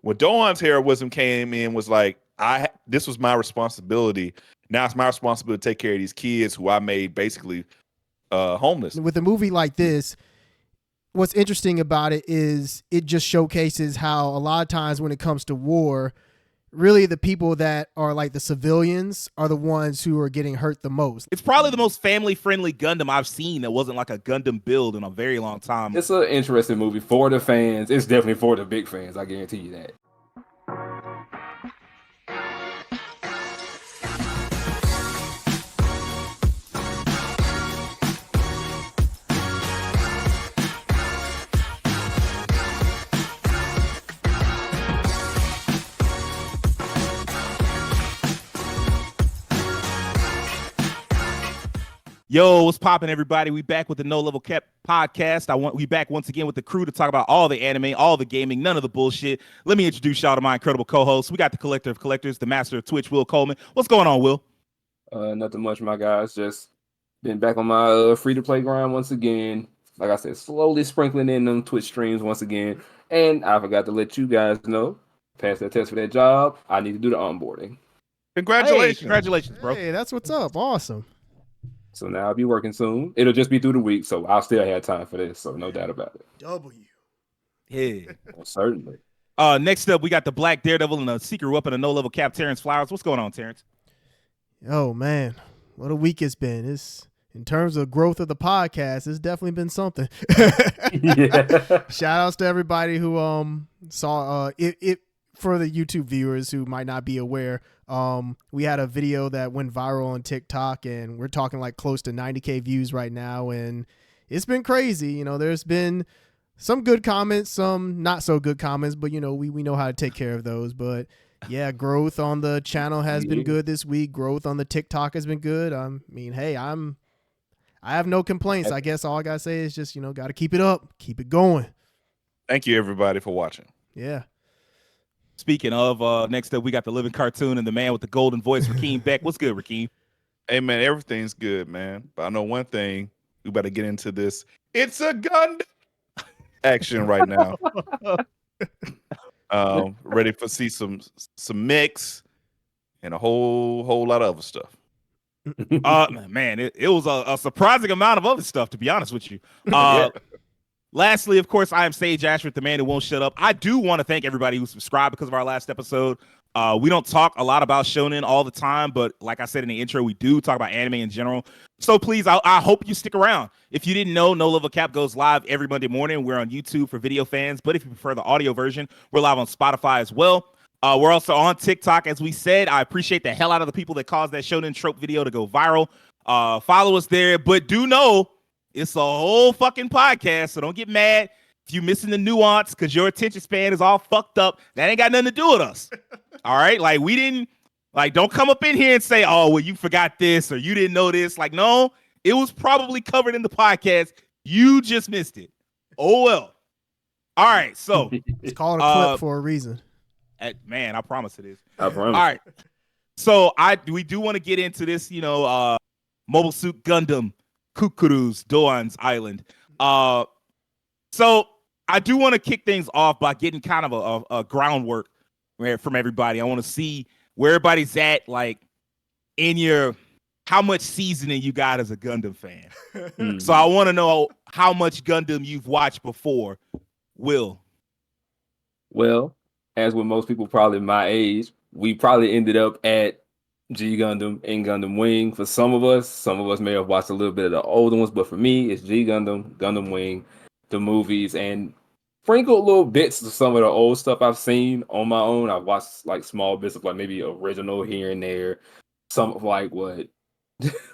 when Doan's heroism came in was like, this was my responsibility. Now it's my responsibility to take care of these kids who I made basically homeless. With a movie like this, what's interesting about it is it just showcases how a lot of times when it comes to war, really the people that are like the civilians are the ones who are getting hurt the most. It's probably the most family-friendly Gundam I've seen that wasn't like a Gundam build in a very long time. It's an interesting movie for the fans. It's definitely for the big fans. I guarantee you that. Yo, what's poppin', everybody? We back with the No Level Cap podcast. We back once again with the crew to talk about all the anime, all the gaming, none of the bullshit. Let me introduce y'all to my incredible co-hosts. We got the collector of collectors, the master of Twitch, Will Coleman. What's going on, Will? Nothing much, my guys. Just been back on my free-to-play grind once again. Like I said, slowly sprinkling in them Twitch streams once again. And I forgot to let you guys know, pass that test for that job. I need to do the onboarding. Congratulations. Hey, congratulations, bro. Hey, that's what's up. Awesome. So now I'll be working soon. It'll just be through the week, so I'll still have time for this, so no doubt about it. W. Yeah. Well, certainly. Next up, we got the Black Daredevil and the secret weapon of No Level Cap, Terrence Flowers. What's going on, Terrence? Oh, man. What a week it's been. It's in terms of growth of the podcast, it's definitely been something. Yeah. Shout outs to everybody who saw it for the YouTube viewers who might not be aware. We had a video that went viral on TikTok, and we're talking like close to 90K views right now, and it's been crazy. You know, there's been some good comments, some not so good comments, but you know, we know how to take care of those. But yeah, growth on the channel has been good this week. Growth on the TikTok has been good. I mean, hey, I have no complaints. I guess all I gotta say is just, you know, gotta keep it up, keep it going. Thank you, everybody, for watching. Yeah. Speaking of, next up, we got the living cartoon and the man with the golden voice, Rakeem Beck. What's good, Rakeem? Hey, man, everything's good, man. But I know one thing. We better get into this. It's a Gundam action right now. Ready for see some mix and a whole lot of other stuff. Man, it was a surprising amount of other stuff, to be honest with you. Lastly, of course, I am Sage Ashford, the man who won't shut up. I do want to thank everybody who subscribed because of our last episode. We don't talk a lot about shonen all the time, but like I said in the intro, we do talk about anime in general. So please, I hope you stick around. If you didn't know, No Level Cap goes live every Monday morning. We're on YouTube for video fans, but if you prefer the audio version, we're live on Spotify as well. We're also on TikTok, as we said. I appreciate the hell out of the people that caused that shonen trope video to go viral. Follow us there, but do know it's a whole fucking podcast, so don't get mad if you're missing the nuance because your attention span is all fucked up. That ain't got nothing to do with us. All right? Like, we didn't, like, don't come up in here and say, oh, well, you forgot this or you didn't know this. Like, no, it was probably covered in the podcast. You just missed it. Oh, well. All right, so. It's called a clip for a reason. Man, I promise it is. I promise. All right. So, we do want to get into this, you know, Mobile Suit Gundam. Cucuruz Doan's Island. So I do want to kick things off by getting kind of a groundwork from everybody. I want to see where everybody's at, like in how much seasoning you got as a Gundam fan. So I want to know how much Gundam you've watched before. Will? Well, as with most people probably my age, we probably ended up at G Gundam and Gundam Wing. For some of us may have watched a little bit of the older ones, but for me, it's G Gundam, Gundam Wing, the movies, and sprinkled little bits of some of the old stuff I've seen on my own. I've watched like small bits of like maybe original here and there. Some of like what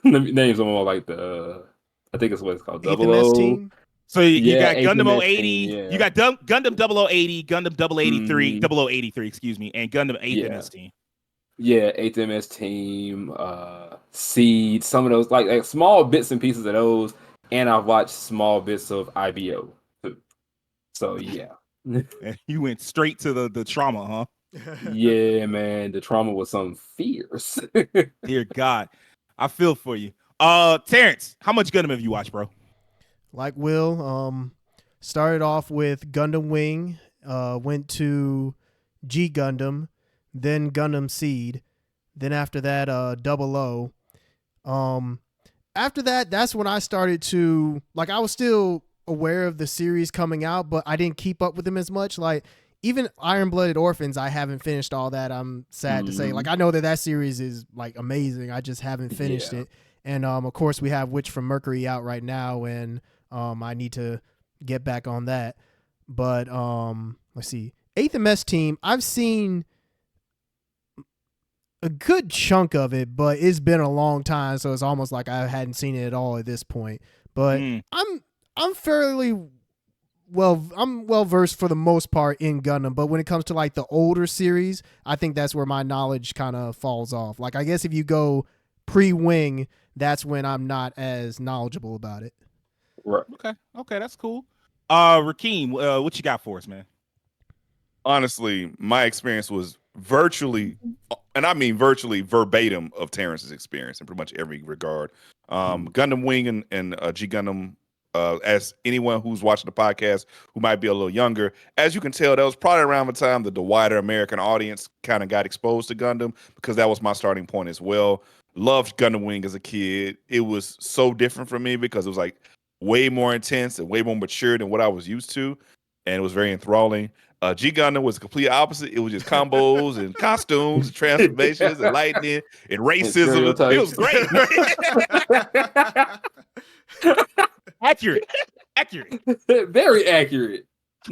let me name some of like I think it's what it's called, Double O. Team. So you got Gundam Gundam 080, yeah. You got Gundam 0080, Gundam 083, 0083, excuse me, and Gundam 8th MS Team. Yeah, 8th MS Team, Seed, some of those, like small bits and pieces of those, and I've watched small bits of IBO too. So yeah. You went straight to the trauma, huh? Yeah, man, the trauma was something fierce. Dear God, I feel for you. Terrence, how much Gundam have you watched, bro? Like Will, started off with Gundam Wing, went to G Gundam, then Gundam Seed, then after that, Double O. After that, that's when I started to, like, I was still aware of the series coming out, but I didn't keep up with them as much. Like, even Iron Blooded Orphans, I haven't finished all that. I'm sad to say. Like, I know that series is like amazing. I just haven't finished it. And of course, we have Witch from Mercury out right now, and I need to get back on that. But let's see, 8th MS Team. I've seen a good chunk of it, but it's been a long time, so it's almost like I hadn't seen it at all at this point. But I'm fairly well versed for the most part in Gundam, but when it comes to like the older series, I think that's where my knowledge kind of falls off. Like, I guess if you go pre-Wing, that's when I'm not as knowledgeable about it. Right. Okay, that's cool. Rakeem, what you got for us, man? Honestly, my experience was virtually, and I mean virtually verbatim of Terrence's experience in pretty much every regard. Gundam Wing and G Gundam, as anyone who's watching the podcast who might be a little younger, as you can tell, that was probably around the time that the wider American audience kind of got exposed to Gundam, because that was my starting point as well. Loved Gundam Wing as a kid. It was so different from me because it was like way more intense and way more mature than what I was used to, and it was very enthralling. G Gundam was the complete opposite. It was just combos and costumes, and transformations, and lightning and racism. It was great. Accurate. Very accurate.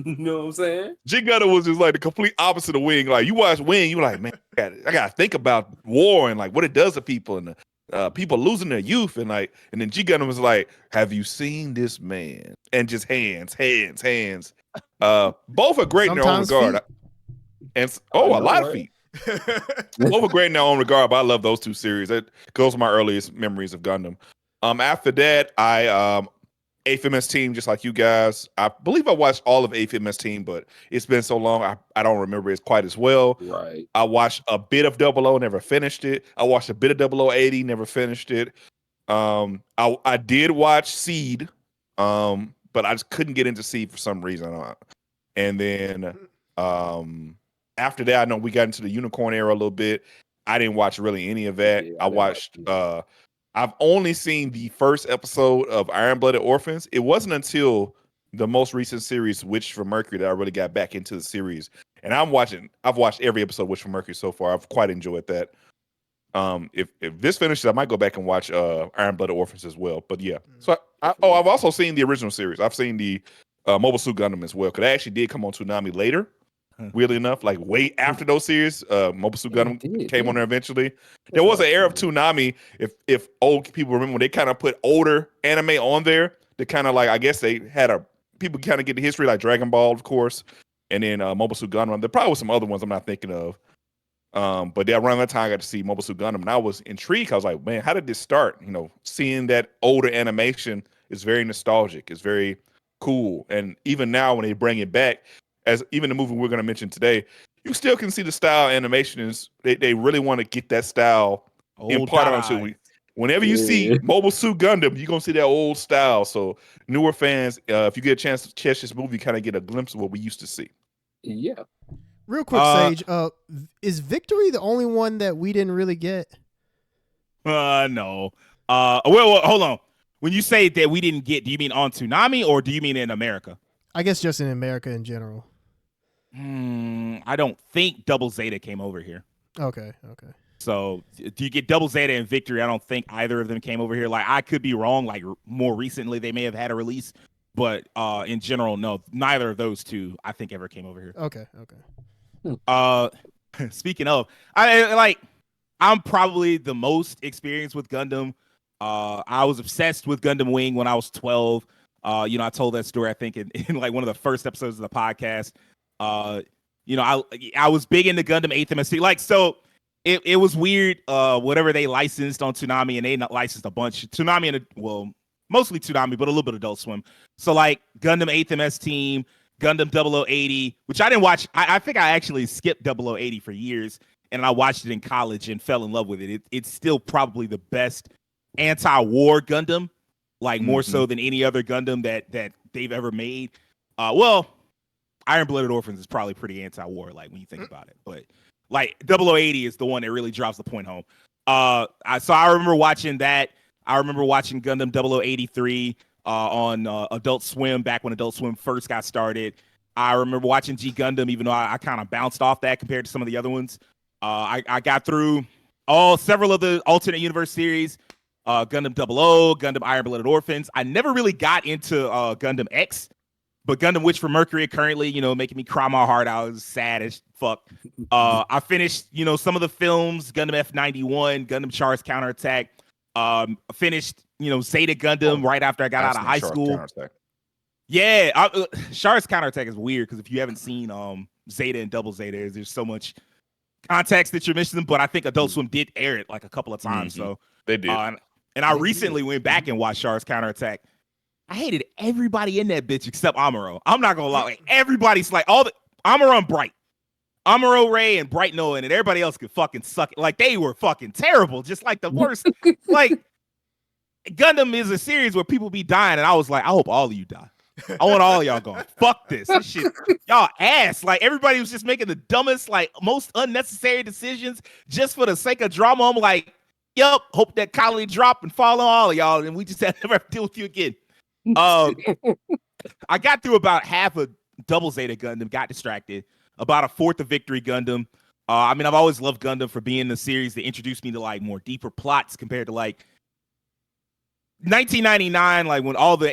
You know what I'm saying? G Gundam was just like the complete opposite of Wing. Like, you watch Wing, you're like, man, I gotta think about war and like what it does to people, and people losing their youth, and then G Gundam was like, have you seen this man? And just hands. Both are great in their own regard. And a lot of feet. Both are great in their own regard, but I love those two series. That goes to my earliest memories of Gundam. After that, I 8th MS Team, just like you guys. I believe I watched all of 8th MS Team, but it's been so long, I don't remember it quite as well. Right. I watched a bit of 00, never finished it. I watched a bit of 0080, never finished it. I did watch Seed, but I just couldn't get into Seed for some reason. And then after that, I know we got into the Unicorn era a little bit. I didn't watch really any of that. I watched I've only seen the first episode of Iron Blooded Orphans. It wasn't until the most recent series, Witch from Mercury, that I really got back into the series. And I've watched every episode of Witch from Mercury so far. I've quite enjoyed that. If this finishes, I might go back and watch Iron Blooded Orphans as well. But yeah. So I've also seen the original series. I've seen the Mobile Suit Gundam as well, because that actually did come on Toonami later. Weirdly enough, like way after those series, Mobile Suit Gundam came on there eventually. There was an era of Toonami, if old people remember, when they kind of put older anime on there. They kind of like, I guess they had people kind of get the history, like Dragon Ball, of course, and then Mobile Suit Gundam. There probably was some other ones I'm not thinking of. But around that time, I got to see Mobile Suit Gundam, and I was intrigued. I was like, man, how did this start? You know, seeing that older animation is very nostalgic. It's very cool. And even now, when they bring it back, as even the movie we're going to mention today, you still can see the style animation is they really want to get that style imparted onto it. Whenever you see Mobile Suit Gundam, you're going to see that old style. So newer fans, if you get a chance to catch this movie, you kind of get a glimpse of what we used to see. Yeah. Real quick, Sage, is Victory the only one that we didn't really get? No. Well, hold on. When you say that we didn't get, do you mean on Toonami or do you mean in America? I guess just in America in general. I don't think Double Zeta came over here. Okay. So do you get Double Zeta and Victory? I don't think either of them came over here. Like, I could be wrong. Like, more recently they may have had a release, but in general, no, neither of those two I think ever came over here. Okay. Speaking of, I'm probably the most experienced with Gundam. I was obsessed with Gundam Wing when I was 12. I told that story, I think, in like one of the first episodes of the podcast. I was big into Gundam 8th MST. Like, so it was weird. Whatever they licensed on Toonami, and they licensed a bunch. Toonami mostly Toonami, but a little bit of Adult Swim. So like Gundam 8th MS Team, Gundam 0080, which I didn't watch. I think I actually skipped 0080 for years, and I watched it in college and fell in love with it. It's still probably the best anti-war Gundam. Like, more so than any other Gundam that they've ever made. Iron Blooded Orphans is probably pretty anti-war, like when you think about it. But like 0080 is the one that really drops the point home. So I remember watching that. I remember watching Gundam 0083 on Adult Swim back when Adult Swim first got started. I remember watching G Gundam, even though I kind of bounced off that compared to some of the other ones. I got through several of the alternate universe series, Gundam 00, Gundam Iron Blooded Orphans. I never really got into Gundam X, but Gundam Witch from Mercury currently, making me cry my heart out. I was sad as fuck. I finished, some of the films, Gundam F91, Gundam Char's Counterattack. Finished, Zeta Gundam right after I got out of high school. Yeah, Char's Counterattack is weird because if you haven't seen Zeta and Double Zeta, there's so much context that you're missing. But I think Adult Swim did air it like a couple of times, so they did. And I recently went back and watched Char's Counterattack. I hated everybody in that bitch except Amuro. I'm not gonna lie, like, everybody's like all the Amuro and Bright, Amuro Ray and Bright Noah, and everybody else could fucking suck it. Like they were fucking terrible, just like the worst. Like Gundam is a series where people be dying, and I was like, I hope all of you die. I want all of y'all going. Fuck this shit. Y'all ass. Like everybody was just making the dumbest, like most unnecessary decisions just for the sake of drama. I'm like, yup, hope that colony drop and fall on all of y'all, and we just have to never deal with you again. I got through about half of Double Zeta Gundam, got distracted. About a fourth of Victory Gundam. I've always loved Gundam for being the series that introduced me to like more deeper plots compared to like 1999, like when all the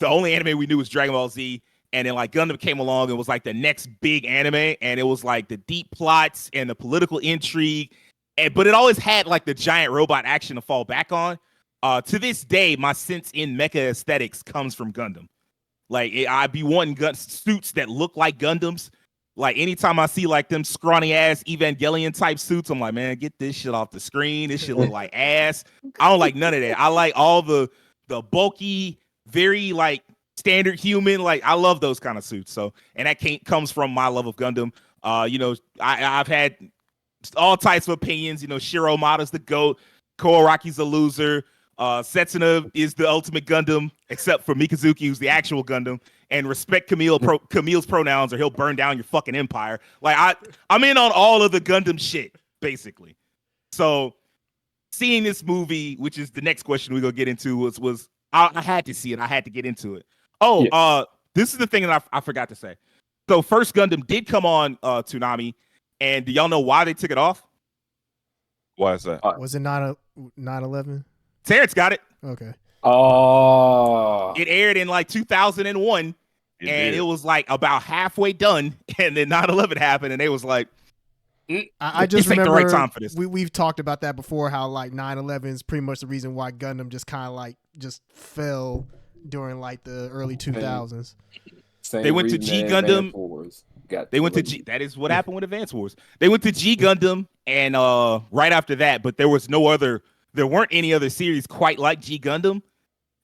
only anime we knew was Dragon Ball Z, and then like Gundam came along and was like the next big anime, and it was like the deep plots and the political intrigue, but it always had like the giant robot action to fall back on. To this day, my sense in mecha aesthetics comes from Gundam. Like I be wanting suits that look like Gundams. Like anytime I see like them scrawny ass Evangelion type suits, I'm like, man, get this shit off the screen. This shit look like ass. I don't like none of that. I like all the bulky, very like standard human. Like I love those kind of suits. So, and that comes from my love of Gundam. I've had all types of opinions. Shiro Mada's the GOAT. Koaraki's a loser. Setsuna is the ultimate Gundam, except for Mikazuki, who's the actual Gundam. And respect Camille's pronouns, or he'll burn down your fucking empire. Like I'm in on all of the Gundam shit, basically. So seeing this movie, which is the next question we're gonna get into, was I had to see it. I had to get into it. This is the thing that I forgot to say. So First Gundam did come on Toonami, and do y'all know why they took it off? Why is that? Was it 9/11? Terrence got it. Okay. Oh, It aired in like 2001, it was like about halfway done, and then 9/11 happened, and they was like, I just remember the right time for this. We've talked about that before, how like 9/11 is pretty much the reason why Gundam just kind of like just fell during like the early 2000s. They went to G Gundam. That is what happened with Advance Wars. They went to G Gundam, and right after that, but there weren't any other series quite like G Gundam,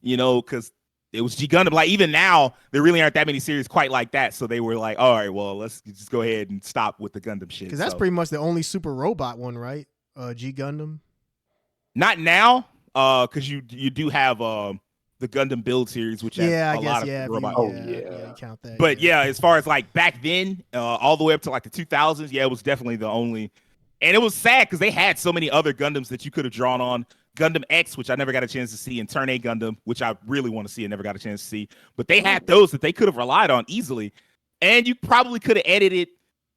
because it was G Gundam. Like even now, there really aren't that many series quite like that. So they were like, all right, well, let's just go ahead and stop with the Gundam shit. Because that's pretty much the only super robot one, right? G Gundam. Not now, because you do have the Gundam Build series, which has a lot of robots. You count that. But yeah, as far as like back then, all the way up to like the 2000s, it was definitely the only. And it was sad because they had so many other Gundams that you could have drawn on. Gundam X, which I never got a chance to see, and Turn A Gundam, which I really want to see and never got a chance to see. But they had those that they could have relied on easily. And you probably could have edited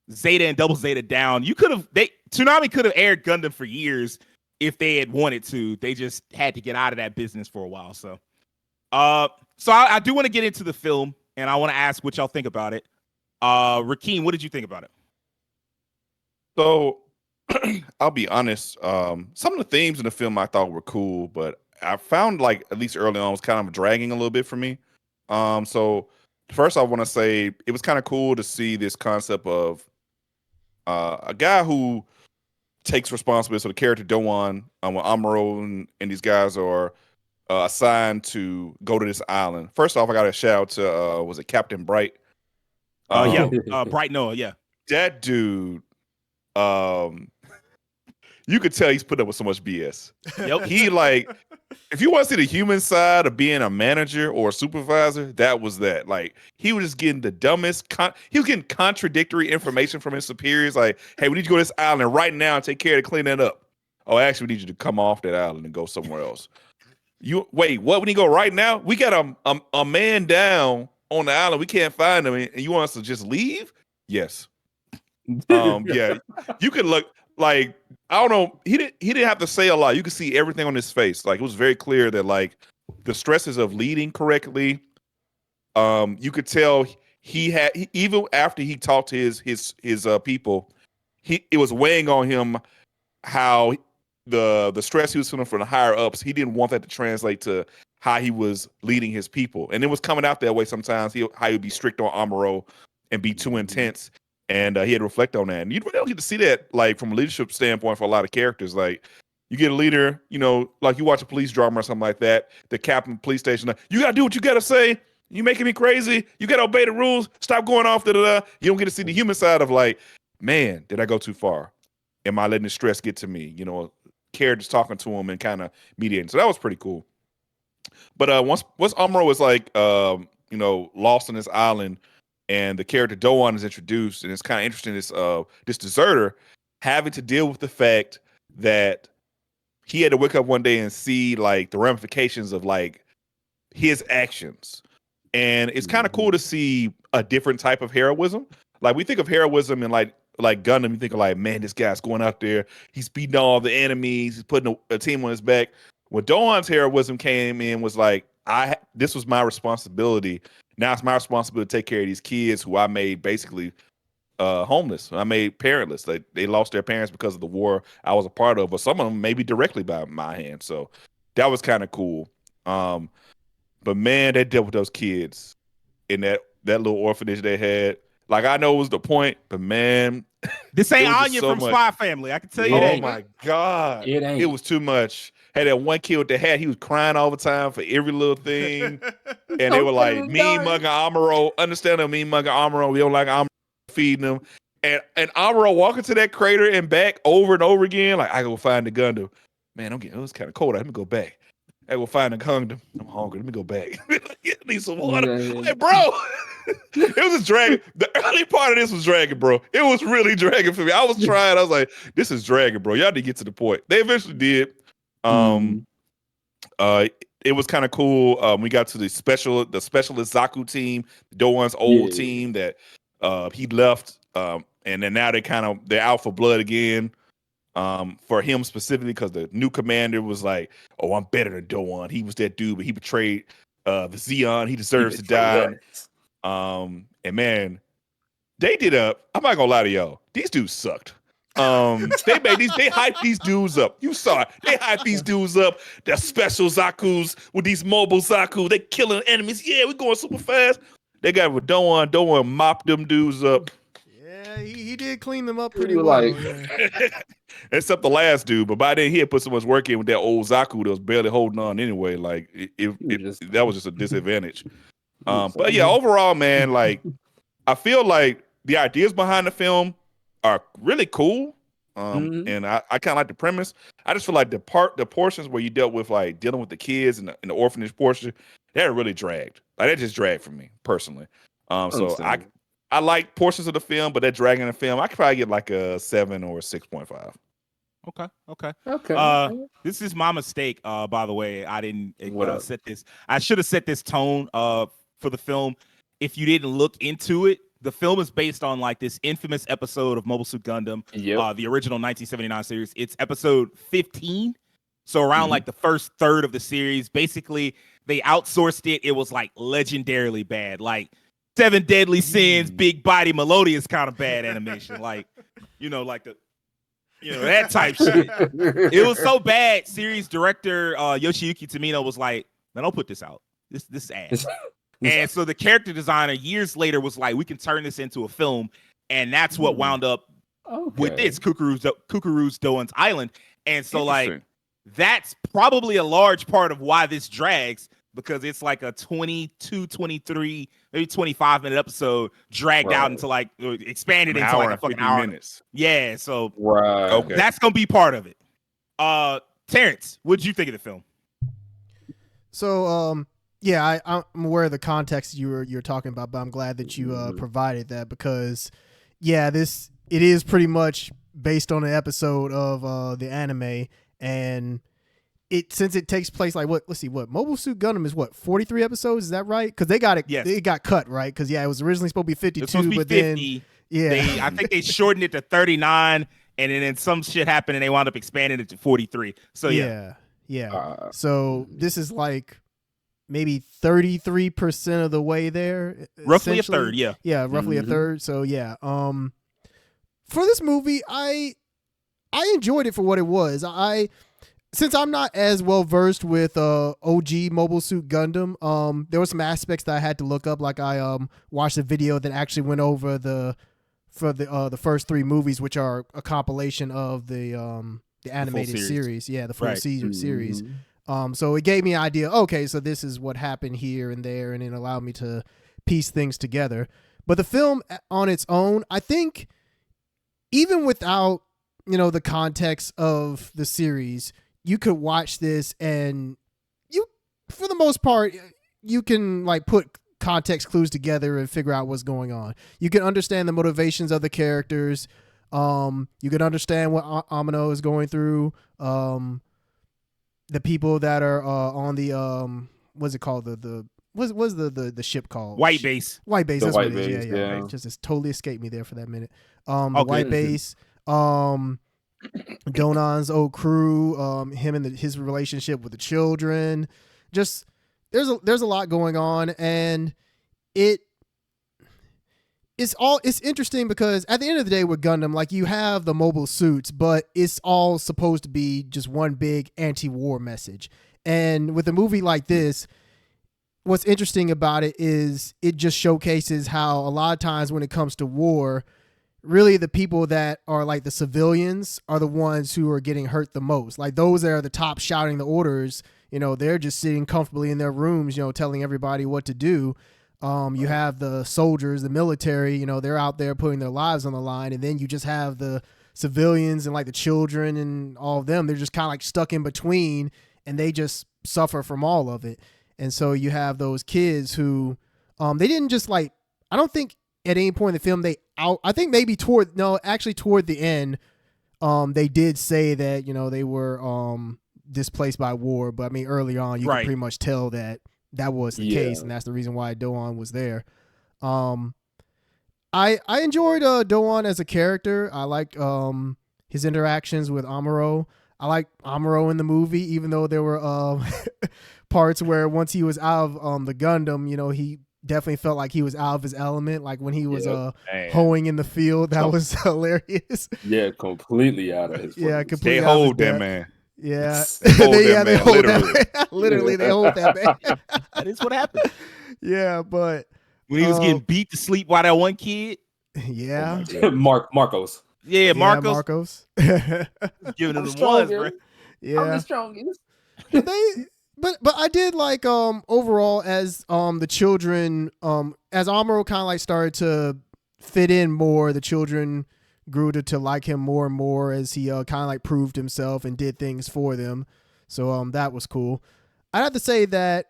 Zeta and Double Zeta down. Toonami could have aired Gundam for years if they had wanted to. They just had to get out of that business for a while. So I do want to get into the film, and I want to ask what y'all think about it. Rakeem, what did you think about it? So I'll be honest. Some of the themes in the film I thought were cool, but I found like at least early on was kind of dragging a little bit for me. So first I want to say it was kind of cool to see this concept of a guy who takes responsibility. So the character Doan, when Amuro and these guys are assigned to go to this island. First off, I got a shout out to was it Captain Bright? Bright Noah, yeah. That dude. you could tell he's put up with so much BS. Yep. He like, if you want to see the human side of being a manager or a supervisor, that was that. Like, he was just getting the dumbest. He was getting contradictory information from his superiors. Like, hey, we need to go to this island right now and take care to clean that up. Oh, actually, we need you to come off that island and go somewhere else. You wait, what? When you go right now, we got a man down on the island. We can't find him, and you want us to just leave? Yes. Yeah. You could look like, I don't know. He didn't have to say a lot. You could see everything on his face. Like, it was very clear that like the stresses of leading correctly. You could tell even after he talked to his people, it was weighing on him how the stress he was feeling from the higher ups. He didn't want that to translate to how he was leading his people, and it was coming out that way sometimes. How he would be strict on Amuro and be too intense. And he had to reflect on that. And you don't get to see that, like, from a leadership standpoint for a lot of characters. Like, you get a leader, you know, like you watch a police drama or something like that, the captain of the police station, like, you got to do what you got to say. You making me crazy. You got to obey the rules. Stop going off. Da-da-da. You don't get to see the human side of, like, man, did I go too far? Am I letting the stress get to me? You know, characters talking to him and kind of mediating. So that was pretty cool. But once Amuro was, like, you know, lost on this island, and the character Doan is introduced, and it's kind of interesting. This deserter having to deal with the fact that he had to wake up one day and see like the ramifications of like his actions, and it's kind of cool to see a different type of heroism. Like, we think of heroism in like Gundam, you think of like, man, this guy's going out there, he's beating all the enemies, he's putting a team on his back. When Doan's heroism came in, was like, this was my responsibility. Now it's my responsibility to take care of these kids who I made basically homeless. I made parentless. They lost their parents because of the war I was a part of, but some of them maybe directly by my hand. So that was kind of cool. But man, they dealt with those kids in that little orphanage they had. Like, I know it was the point, but man, this ain't it was Anya so from much. Spy Family. I can tell you Oh that. my God. It ain't. It was too much. Had that one kid with the hat, he was crying all the time for every little thing. And they were like, mean mugging Amuro. Understand them, mean mugging Amuro. We don't like Amuro feeding them. And Amuro walking to that crater and back over and over again. Like, I go find the Gundam. Man, it was kind of cold. Let me go back. I go find the Gundam. I'm hungry. Let me go back. I need some water. Yeah. Like, bro, it was just dragging. The early part of this was dragging, bro. It was really dragging for me. I was trying. I was like, this is dragging, bro. Y'all need to get to the point. They eventually did. It was kind of cool. We got to the specialist Zaku team, Doan's old team that he left. And then now they're out for blood again. For him specifically, because the new commander was like, oh, I'm better than Doan. He was that dude, but he betrayed the Zeon. He deserves to die. And man, they did I'm not gonna lie to y'all, these dudes sucked. They hyped these dudes up. You saw it. They hyped these dudes up. They're special Zakus with these mobile Zaku. They killing enemies. Yeah, we're going super fast. They got with Doan. Doan mopped them dudes up. Yeah, he did clean them up pretty were well. like- Except the last dude, but by then he had put so much work in with that old Zaku that was barely holding on anyway. Like that was just a disadvantage. But yeah, overall, man, like, I feel like the ideas behind the film are really cool. And I kind of like the premise. I just feel like the portions where you dealt with like dealing with the kids and the orphanage portion, that really dragged. Like, that just dragged for me personally. So I like portions of the film, but that dragging the film, I could probably get like a 7 or 6.5. Okay. This is my mistake. By the way, I didn't set this. I should have set this tone for the film. If you didn't look into it, the film is based on like this infamous episode of Mobile Suit Gundam, the original 1979 series. It's episode 15. So around like the first third of the series, basically they outsourced it. It was like legendarily bad, like 7 Deadly Sins, big body, melodious kind of bad animation, like that type shit. It was so bad. Series director Yoshiyuki Tomino was like, "Man, don't put this out. This ass." And so the character designer years later was like, we can turn this into a film. And that's what wound up with this Cucuruz Doan's Island. And so like, that's probably a large part of why this drags, because it's like a 22, 23, maybe 25-minute episode dragged out into like expanded into like a fucking hour. Minutes. Yeah. So okay. That's going to be part of it. Terrence, what'd you think of the film? So, yeah, I'm aware of the context you're talking about, but I'm glad that you provided that because, yeah, it is pretty much based on an episode of the anime, and since it takes place like let's see, Mobile Suit Gundam is 43 episodes, is that right? Because they got it, yes. It got cut, right? Because it was originally supposed to be 52, It's supposed to be but 50. Then I think they shortened it to 39, and then some shit happened, and they wound up expanding it to 43. So yeah. So this is like maybe 33% of the way there, roughly a third. Yeah, roughly a third. So yeah, for this movie, I enjoyed it for what it was. Since I'm not as well versed with OG Mobile Suit Gundam, there were some aspects that I had to look up. Like I watched a video that actually went over the first 3 movies, which are a compilation of the animated series. Yeah, the full series. So it gave me an idea. Okay, so this is what happened here and there, and it allowed me to piece things together. But the film on its own, I think, even without the context of the series, you could watch this and you, for the most part, you can like put context clues together and figure out what's going on. You can understand the motivations of the characters. You can understand what Amino is going through. The people that are on the what's it called, what's the ship called? White base. White base. That's what it is. Yeah. Yeah. Right. Just totally escaped me there for that minute. The Okay. white base. Donan's old crew, him and his relationship with the children. Just there's a lot going on, and it's interesting because at the end of the day with Gundam, like you have the mobile suits, but it's all supposed to be just one big anti-war message. And with a movie like this, what's interesting about it is it just showcases how a lot of times when it comes to war, really the people that are like the civilians are the ones who are getting hurt the most. Like those that are the top shouting the orders, they're just sitting comfortably in their rooms, telling everybody what to do. You have the soldiers, the military, they're out there putting their lives on the line. And then you just have the civilians and like the children and all of them. They're just kind of like stuck in between, and they just suffer from all of it. And so you have those kids who, they didn't just like, I don't think at any point in the film I think maybe toward the end, they did say that, they were displaced by war. But I mean, early on, you could pretty much tell that was the case, and that's the reason why Doan was there. I enjoyed Doan as a character. I like his interactions with Amuro. I like Amuro in the movie, even though there were parts where once he was out of the Gundam, he definitely felt like he was out of his element. Like when he was hoeing in the field, that was hilarious. Yeah, completely out of his place. Yeah, completely. They hold that man. Yeah, They hold literally. that man. Literally, they hold that man. That is what happened. Yeah, but When he was getting beat to sleep by that one kid. Yeah, Marcos. Yeah, Marcos. Giving him the ones, bro. Yeah, I'm the strongest. But I did like overall as the children as Amuro kind of like started to fit in more, the children grew to like him more and more as he kind of like proved himself and did things for them. So that was cool. I'd have to say that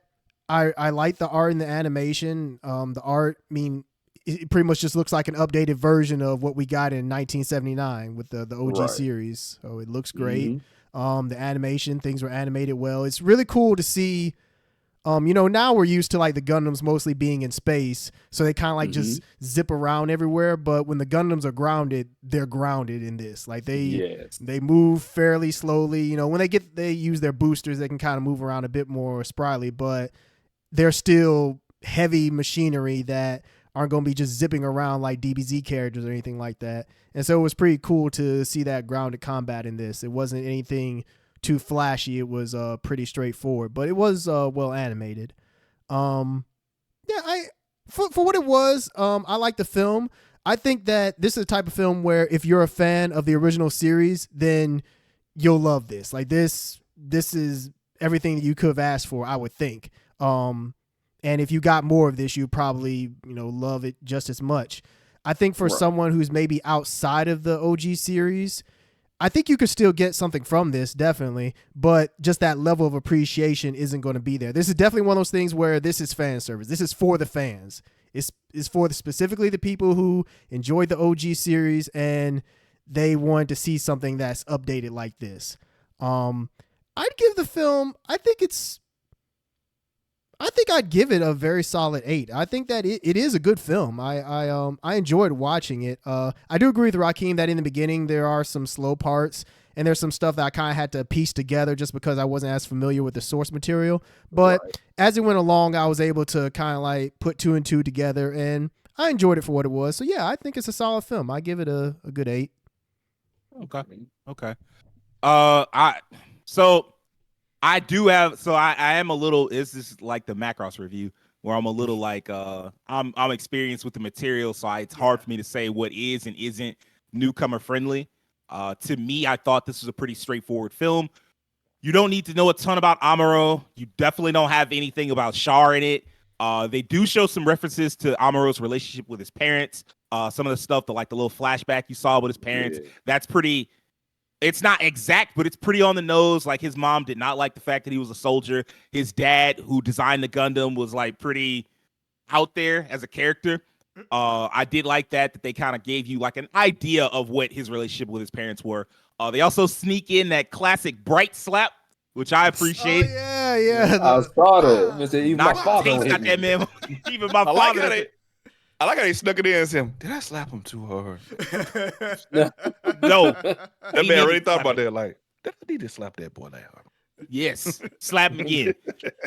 I like the art and the animation. The art, I mean, it pretty much just looks like an updated version of what we got in 1979 with the OG series. So it looks great. The animation, things were animated well. It's really cool to see. Now we're used to like the Gundams mostly being in space, so they kind of like just zip around everywhere. But when the Gundams are grounded, they're grounded in this. Like they move fairly slowly. When they use their boosters, they can kind of move around a bit more spryly, but they're still heavy machinery that aren't going to be just zipping around like DBZ characters or anything like that. And so it was pretty cool to see that grounded combat in this. It wasn't anything too flashy. It was pretty straightforward, but it was well animated. For what it was, I like the film. I think that this is the type of film where if you're a fan of the original series, then you'll love this. Like this is everything that you could have asked for, I would think. And if you got more of this, you'd probably, love it just as much. I think for someone who's maybe outside of the OG series, I think you could still get something from this, definitely, but just that level of appreciation isn't going to be there. This is definitely one of those things where this is fan service. This is for the fans. It's for specifically the people who enjoyed the OG series and they wanted to see something that's updated like this. I'd give the film, I think I'd give it a very solid 8. I think that it is a good film. I enjoyed watching it. I do agree with Rakeem that in the beginning there are some slow parts and there's some stuff that I kind of had to piece together just because I wasn't as familiar with the source material. But as it went along, I was able to kind of like put 2 and 2 together and I enjoyed it for what it was. So yeah, I think it's a solid film. I give it a good 8. Okay. I do have, I am a little, this is like the Macross review where I'm a little like, I'm experienced with the material. So it's hard for me to say what is and isn't newcomer friendly. To me, I thought this was a pretty straightforward film. You don't need to know a ton about Amuro. You definitely don't have anything about Char in it. They do show some references to Amuro's relationship with his parents. Some of the stuff, the little flashback you saw with his parents, that's pretty, it's not exact, but it's pretty on the nose. Like his mom did not like the fact that he was a soldier. His dad, who designed the Gundam, was like pretty out there as a character. I did like that they kind of gave you like an idea of what his relationship with his parents were. They also sneak in that classic bright slap, which I appreciate. Oh, yeah. I saw that. Even my Knocked father taste hit out me. that man. Even my I like father. I like how they snuck it in and said, did I slap him too hard? No. That He man already didn't thought slap about that. Like, did I need to slap that boy that hard? Yes, slap him again.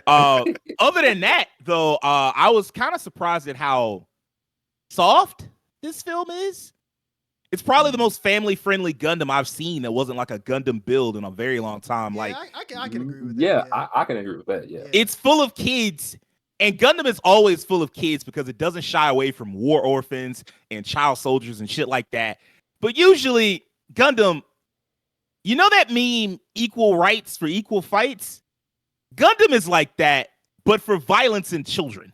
Other than that, though, I was kind of surprised at how soft this film is. It's probably the most family-friendly Gundam I've seen that wasn't like a Gundam build in a very long time. Yeah, Like, I can agree with that. Yeah, I can agree with that. Yeah. it's full of kids, and Gundam is always full of kids because it doesn't shy away from war orphans and child soldiers and shit like that. But usually, Gundam, you know that meme, equal rights for equal fights? Gundam is like that, but for violence in children.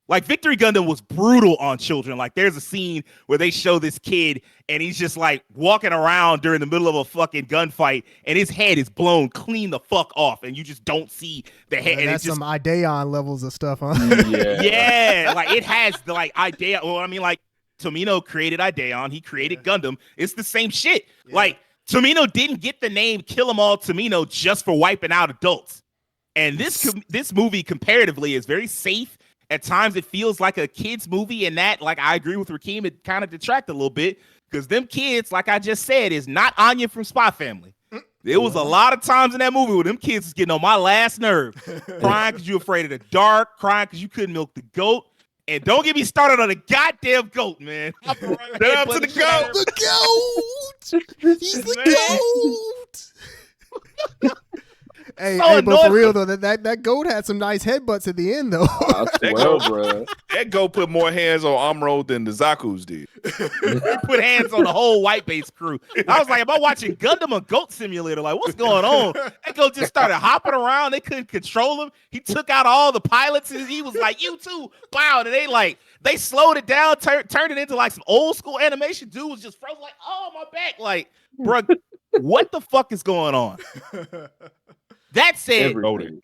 Like Victory Gundam was brutal on children. Like there's a scene where they show this kid and he's just like walking around during the middle of a fucking gunfight and his head is blown clean the fuck off and you just don't see the head. And that's it's just, some Ideon levels of stuff, huh? yeah, like it has the like Ideon. Well, I mean, like Tomino created Ideon. He created Gundam. It's the same shit. Yeah. Like Tomino didn't get the name Kill 'Em All Tomino just for wiping out adults. And this movie comparatively is very safe. At times it feels like a kid's movie, and that, like I agree with Rakeem, it kind of detracted a little bit because them kids, like I just said, is not Anya from Spy Family. There was a lot of times in that movie where them kids was getting on my last nerve, crying because you're afraid of the dark, crying because you couldn't milk the goat. And don't get me started on the goddamn goat, man. Shout out to the goat. The goat. He's the goat. Hey, So but for annoying. real though, that goat had some nice headbutts at the end though. I swear, bro. That go put more hands on Amuro than the Zaku's did. They put hands on the whole white base crew. I was like, am I watching Gundam or Goat Simulator? Like, what's going on? That goat just started hopping around. They couldn't control him. He took out all the pilots and he was like, you too. Wow. And they slowed it down, turned it into like some old school animation. Dude was just frozen like, oh, my back. Like, bro, what the fuck is going on? That said, Everything.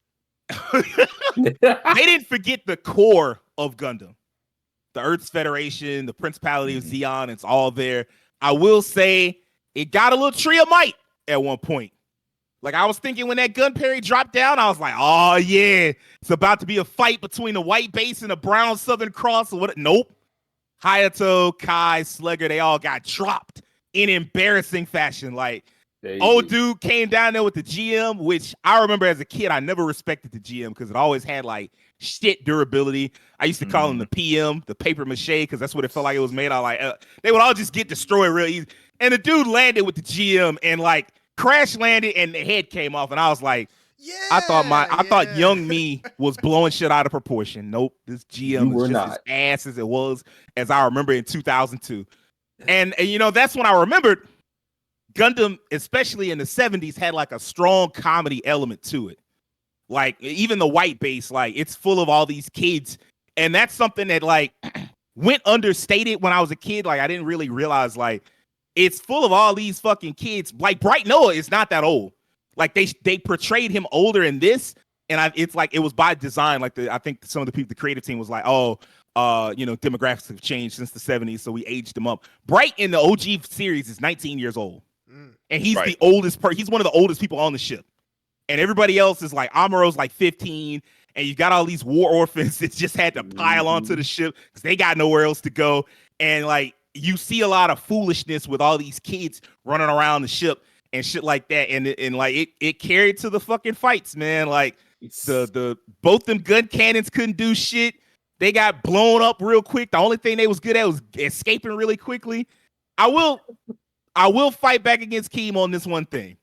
they didn't forget the core of Gundam. The Earth's Federation, the Principality of Zeon, it's all there. I will say it got a little tree of might at one point. Like I was thinking when that gun parry dropped down, I was like, oh yeah, it's about to be a fight between the white base and the brown Southern Cross or what? Nope. Hayato, Kai, Slugger, they all got dropped in embarrassing fashion. Like, old dude came down there with the GM, which I remember as a kid, I never respected the GM because it always had like shit durability. I used to call him the PM, the paper mache, because that's what it felt like it was made out. Like they would all just get destroyed real easy. And the dude landed with the GM and like crash landed and the head came off. And I was like, Yeah, I thought young me was blowing shit out of proportion. Nope, this GM is just as ass as it was as I remember in 2002. And you know, that's when I remembered Gundam, especially in the 70s, had like a strong comedy element to it. Like even the white base, like it's full of all these kids. And that's something that like went understated when I was a kid. Like I didn't really realize like it's full of all these fucking kids. Like Bright Noah is not that old. Like they portrayed him older in this, and it's like it was by design. Like I think some of the people, the creative team was like, oh, demographics have changed since the 70s, so we aged him up. Bright in the OG series is 19 years old, and he's the oldest he's one of the oldest people on the ship, and everybody else is like Amuro's like 15, and you got all these war orphans that just had to pile onto the ship because they got nowhere else to go, and like you see a lot of foolishness with all these kids running around the ship and shit like that, and like it carried to the fucking fights, man. Like the both them gun cannons couldn't do shit. They got blown up real quick. The only thing they was good at was escaping really quickly. I will fight back against Keem on this one thing.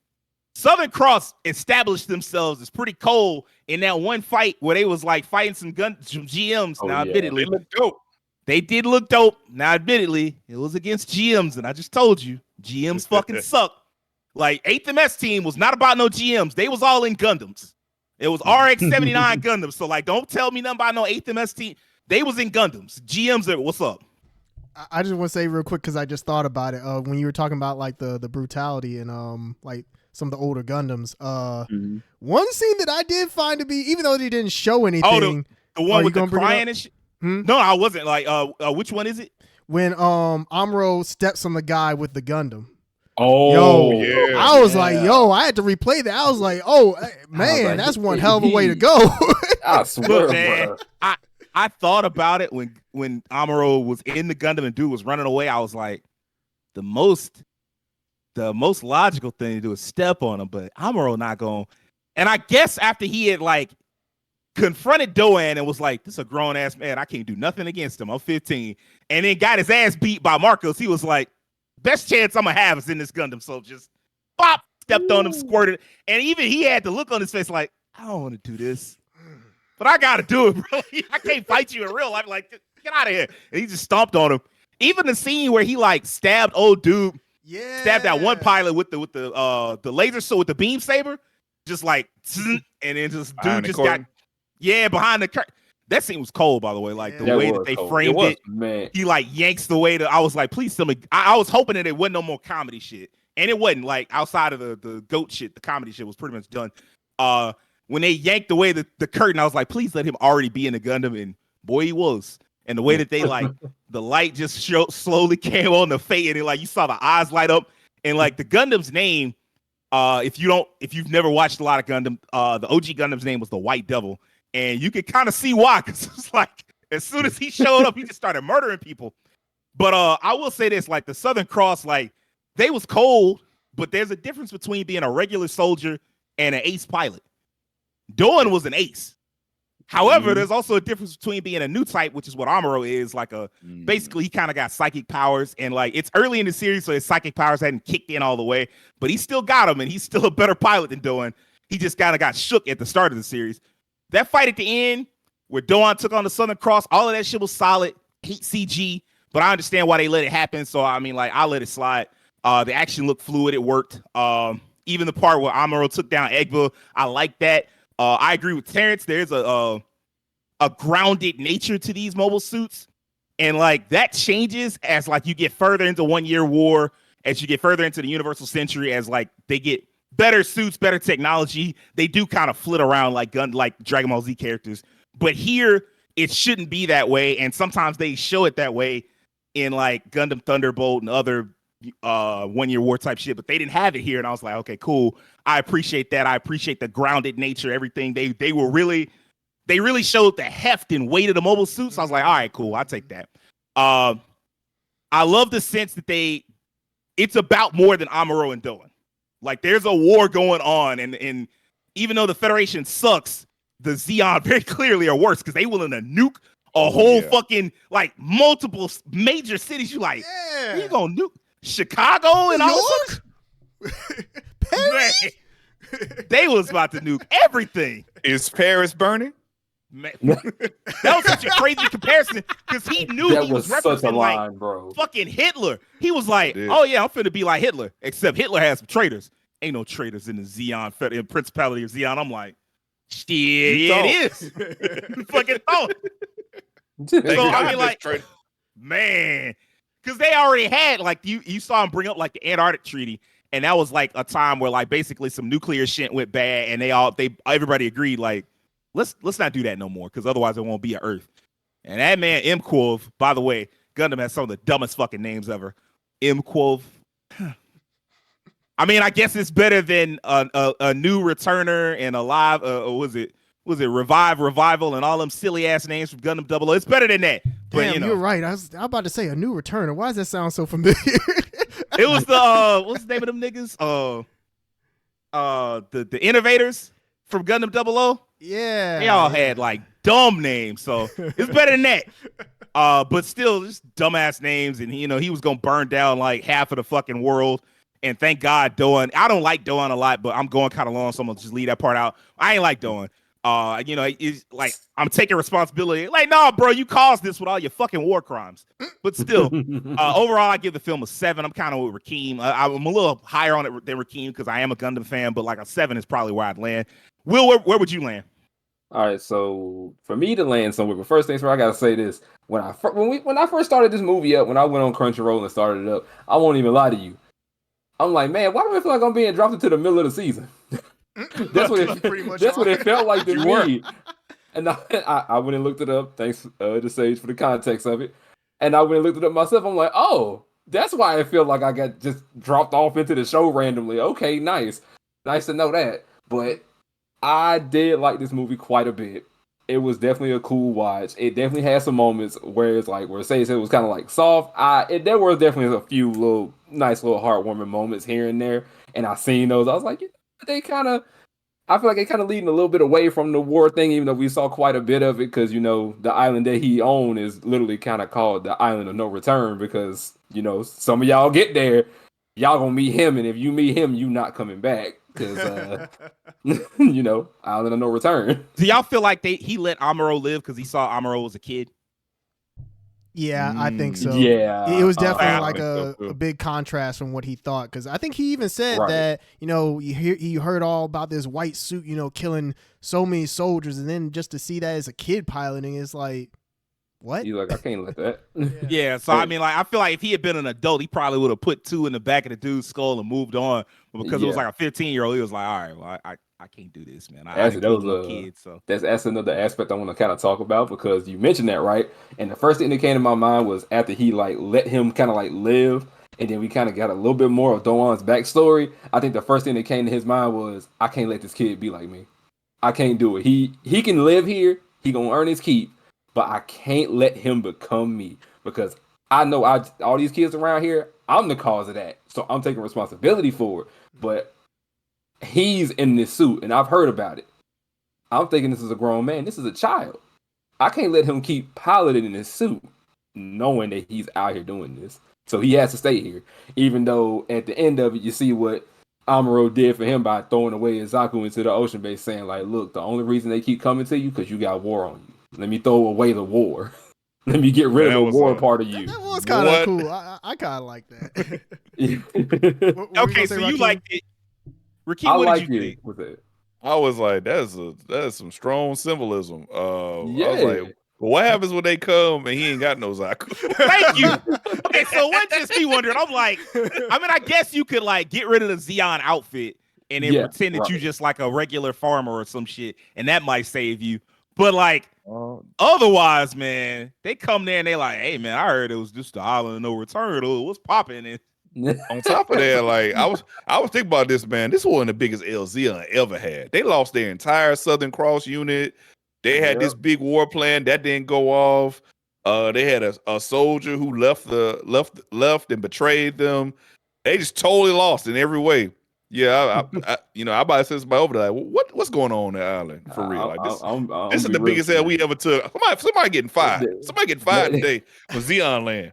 Southern Cross established themselves as pretty cold in that one fight where they was like fighting some GMs. Admittedly, they look dope. They did look dope. Now, admittedly, it was against GMs, and I just told you, GMs fucking suck. Like 8th MS team was not about no GMs. They was all in Gundams. It was RX-79 Gundams. So like, don't tell me nothing about no 8th MS team. They was in Gundams. GMs are what's up. I just want to say real quick because I just thought about it when you were talking about like the brutality and like some of the older Gundams. One scene that I did find to be, even though they didn't show anything. The one with the crying and shit. No, I wasn't. Like, which one is it? When Amuro steps on the guy with the Gundam. Oh, yo, I was like, yo, I had to replay that. I was like, oh, man, like, that's one hell of a way to go. I swear, look, man, I thought about it when Amuro was in the Gundam and dude was running away. I was like, the most logical thing to do is step on him, but Amuro not going. And I guess after he had like confronted Doan and was like, this is a grown ass man, I can't do nothing against him. I'm 15, and then got his ass beat by Marcos. He was like, best chance I'm gonna have is in this Gundam. So just pop, stepped on him, squirted, and even he had the look on his face like, I don't want to do this, but I gotta do it, bro. I can't fight you in real life. Like, get out of here. And he just stomped on him. Even the scene where he like stabbed old dude, stabbed that one pilot with the laser sword with the beam saber, just like, and then just dude just got behind the curtain. That scene was cold, by the way. Like the way that they framed it, man. He like yanks the way that I was like, please tell me. I was hoping that it wasn't no more comedy shit, and it wasn't. Like outside of the goat shit, the comedy shit was pretty much done. When they yanked away the curtain, I was like, please let him already be in the Gundam, and boy, he was. And the way that they like the light just slowly came on the face, and like you saw the eyes light up, and like the Gundam's name. If you've never watched a lot of Gundam, the OG Gundam's name was the White Devil. And you can kind of see why, because it's like as soon as he showed up, he just started murdering people. But I will say this: like the Southern Cross, like they was cold, but there's a difference between being a regular soldier and an ace pilot. Doan was an ace. However, there's also a difference between being a new type, which is what Amuro is. Like basically, he kind of got psychic powers, and like it's early in the series, so his psychic powers hadn't kicked in all the way, but he still got them, and he's still a better pilot than Doan. He just kind of got shook at the start of the series. That fight at the end where Doan took on the Southern Cross, all of that shit was solid. Hate CG, but I understand why they let it happen. So, I mean, like, I let it slide. The action looked fluid. It worked. Even the part where Amuro took down Egba, I like that. I agree with Terrence. There's a grounded nature to these mobile suits. And, like, that changes as, like, you get further into 1 Year War, as you get further into the Universal Century, as, like, they get better suits, better technology. They do kind of flit around like Dragon Ball Z characters. But here, it shouldn't be that way. And sometimes they show it that way in like Gundam Thunderbolt and other 1 Year War type shit. But they didn't have it here. And I was like, okay, cool. I appreciate that. I appreciate the grounded nature, everything. They really showed the heft and weight of the mobile suits. I was like, all right, cool. I'll take that. I love the sense that it's about more than Amuro and Doan. Like there's a war going on, and even though the Federation sucks, the Zeon very clearly are worse because they willing to nuke a whole fucking like multiple major cities. You like, you gonna nuke Chicago and all Paris? They was about to nuke everything. Is Paris burning? Man, that was such a crazy comparison because he knew that he was referencing line, bro. Fucking Hitler. He was like, oh yeah, I'm finna be like Hitler, except Hitler has some traitors. Ain't no traitors in the Zeon, in Principality of Zeon. I'm like, shit, yeah, it is. Fucking thought. So I mean, like, man, because they already had like you saw him bring up like the Antarctic Treaty, and that was like a time where like basically some nuclear shit went bad, and everybody agreed like let's not do that no more because otherwise it won't be an Earth. And that man Mquov, by the way, Gundam has some of the dumbest fucking names ever. Mquov. I mean, I guess it's better than a new returner and a live. Was it revival and all them silly ass names from Gundam 00. It's better than that. But, Damn, you're right. I was about to say a new returner. Why does that sound so familiar? It was the what's the name of them niggas? The innovators from Gundam 00. Yeah, they all had like dumb names, so it's better than that. But still, just dumbass names, and he was gonna burn down like half of the fucking world. And thank God, Doan. I don't like Doan a lot, but I'm going kind of long, so I'm gonna just leave that part out. I ain't like Doan. It's like I'm taking responsibility. Like, no, bro, you caused this with all your fucking war crimes. But still, overall, I give the film a 7. I'm kind of with Rakeem. I'm a little higher on it than Rakeem because I am a Gundam fan, but like a 7 is probably where I'd land. Will, where would you land? All right, so for me to land somewhere, but first things first, I gotta say this: when I first started this movie up, when I went on Crunchyroll and started it up, I won't even lie to you. I'm like, man, why do I feel like I'm being dropped into the middle of the season? That's what it felt like to me. And I went and looked it up. Thanks to Sage for the context of it. And I went and looked it up myself. I'm like, oh, that's why I feel like I got just dropped off into the show randomly. Okay, nice to know that. But I did like this movie quite a bit. It was definitely a cool watch. It definitely had some moments where it's like where Sage said it was kind of like soft. There were definitely a few little nice little heartwarming moments here and there, and I seen those. I was like, I feel like they kind of leading a little bit away from the war thing, even though we saw quite a bit of it, because the island that he owned is literally kind of called the Island of No Return, because some of y'all get there, y'all gonna meet him, and if you meet him, you not coming back, because Island of No Return. Do y'all feel like he let Amuro live because he saw Amuro as a kid? Yeah, I think so. Yeah, it was definitely like a big contrast from what he thought, because I think he even said that he heard all about this white suit killing so many soldiers, and then just to see that as a kid piloting is like, what? He's like, I can't let that. Yeah, so I mean, like, I feel like if he had been an adult, he probably would have put 2 in the back of the dude's skull and moved on. But because it was like a 15-year-old, he was like, all right, well, I can't do this, man. I didn't kill kids, so that's another aspect I want to kind of talk about, because you mentioned that, right? And the first thing that came to my mind was after he like let him kind of like live, and then we kind of got a little bit more of Doan's backstory. I think the first thing that came to his mind was, I can't let this kid be like me. I can't do it. He can live here. He gonna earn his keep, but I can't let him become me, because I know all these kids around here, I'm the cause of that. So I'm taking responsibility for it. But he's in this suit, and I've heard about it. I'm thinking this is a grown man. This is a child. I can't let him keep piloting in this suit, knowing that he's out here doing this. So he has to stay here. Even though at the end of it, you see what Amuro did for him by throwing away Izaku into the ocean base, saying like, look, the only reason they keep coming to you because you got war on you. Let me throw away the war. Let me get rid of the war part of you. That was kind of cool. I kind of like that. Okay, so you liked it. Rakeem, what did you think? With it? I was like, that's some strong symbolism. Yeah. I was like, what happens when they come and he ain't got no Zaku? Thank you. Okay, so what just me wondering? I'm like, I mean, I guess you could like get rid of the Zeon outfit and then pretend that you just like a regular farmer or some shit, and that might save you. But like, otherwise, man, they come there and they like, hey, man, I heard it was just the Island of No Return. What's popping? And on top of that, like I was thinking about this, man. This was one of the biggest LZ ever had. They lost their entire Southern Cross unit. They had this big war plan that didn't go off. They had a soldier who left and betrayed them. They just totally lost in every way. Yeah, I about to send somebody over there. Like, what's going on the island for real? Like this is the biggest L we ever took. Somebody getting fired. Somebody getting fired today from Zeon Land.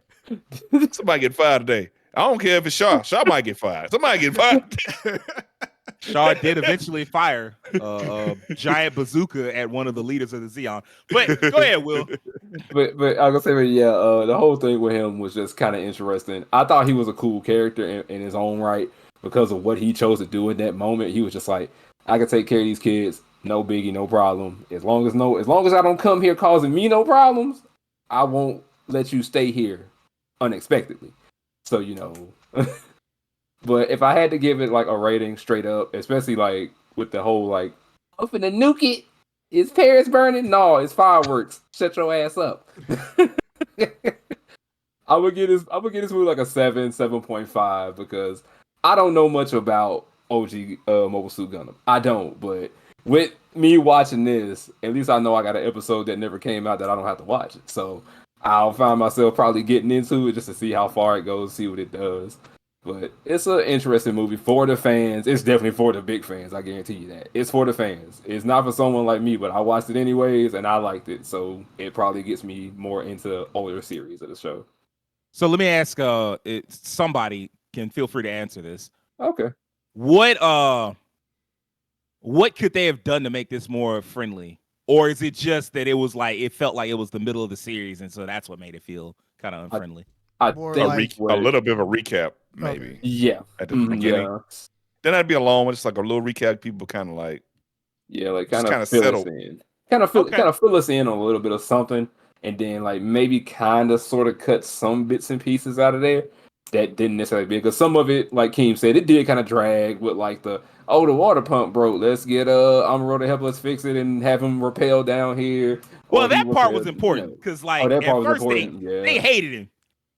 Somebody getting fired today. I don't care if it's Shaw. Shaw might get fired. Somebody get fired. Shaw did eventually fire a giant bazooka at one of the leaders of the Zeon. But go ahead, Will. But I was gonna say, the whole thing with him was just kind of interesting. I thought he was a cool character in his own right because of what he chose to do in that moment. He was just like, I can take care of these kids, no biggie, no problem. As long as I don't come here causing me no problems, I won't let you stay here. unexpectedly. So, but if I had to give it like a rating straight up, especially like with the whole like, I'm finna nuke it. Is Paris burning? No, it's fireworks. Shut your ass up. I would give this movie like a 7.5 because I don't know much about OG Mobile Suit Gundam. I don't, but with me watching this, at least I know I got an episode that never came out that I don't have to watch it. So I'll find myself probably getting into it just to see how far it goes, see what it does. But it's an interesting movie for the fans. It's definitely for the big fans. I guarantee you that. It's for the fans. It's not for someone like me, but I watched it anyways, and I liked it. So it probably gets me more into older series of the show. So let me ask, somebody can feel free to answer this. Okay. What could they have done to make this more friendly? Or is it just that it felt like it was the middle of the series, and so that's what made it feel kind of unfriendly? I More think like- A little bit of a recap, maybe. yeah. At the beginning. Yeah. Then I'd be alone with just like a little recap. People kind of like, Yeah, like Just kind kinda of fill settle. us in. Kind of fill us in on a little bit of something, and then like maybe kind of sort of cut some bits and pieces out of there that didn't necessarily be, because some of it, like Keem said, it did kind of drag with like the water pump broke. Let's get Amuro to help us fix it and have him rappel down here. Well, Or he that part rappelled, was important because like that at part was first important. Yeah. they hated him.